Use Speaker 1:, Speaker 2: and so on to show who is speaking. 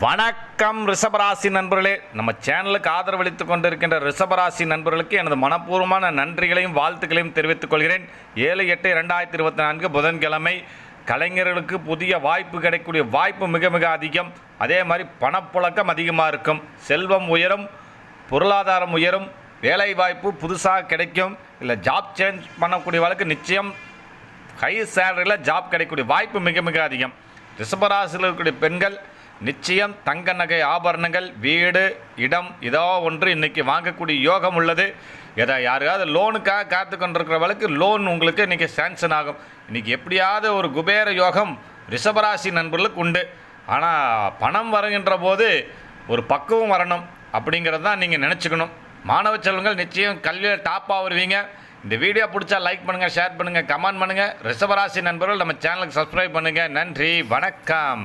Speaker 1: வணக்கம் ரிஷபராசி நண்பர்களே, நம்ம சேனலுக்கு ஆதரவளித்துக் கொண்டிருக்கின்ற ரிஷபராசி நண்பர்களுக்கு எனது மனப்பூர்வமான நன்றிகளையும் வாழ்த்துக்களையும் தெரிவித்துக் கொள்கிறேன். 7/8/2024 புதன்கிழமை. கலைஞர்களுக்கு புதிய வாய்ப்பு கிடைக்கக்கூடிய வாய்ப்பு மிக மிக அதிகம். அதே மாதிரி பணப்புழக்கம் அதிகமாக இருக்கும். செல்வம் உயரும், பொருளாதாரம் உயரும், வேலை வாய்ப்பு புதுசாக கிடைக்கும். இல்லை ஜாப் சேஞ்ச் பண்ணக்கூடியவர்களுக்கு நிச்சயம் ஹை சேலரியில் ஜாப் கிடைக்கக்கூடிய வாய்ப்பு மிக மிக அதிகம். ரிஷபராசியில் இருக்கக்கூடிய பெண்கள் நிச்சயம் தங்க நகை ஆபரணங்கள், வீடு, இடம் ஏதோ ஒன்று இன்றைக்கி வாங்கக்கூடிய யோகம் உள்ளது. யாருக்காவது லோனுக்காக காத்து கொண்டிருக்கிறவளுக்கு லோன் உங்களுக்கு இன்றைக்கி சேங்ஷன் ஆகும். இன்றைக்கி எப்படியாவது ஒரு குபேர யோகம் ரிஷபராசி நண்பர்களுக்கு உண்டு. ஆனால் பணம் வருகின்ற போது ஒரு பக்குவம் வரணும் அப்படிங்கிறது தான் நீங்கள் நினச்சிக்கணும். மாணவ செல்வங்கள் நிச்சயம் கல்வியில் டாப்பாக வருவீங்க. இந்த வீடியோ பிடிச்சா லைக் பண்ணுங்கள், ஷேர் பண்ணுங்கள், கமெண்ட் பண்ணுங்கள். ரிஷபராசி நண்பர்கள் நம்ம சேனலுக்கு சப்ஸ்கிரைப் பண்ணுங்கள். நன்றி, வணக்கம்.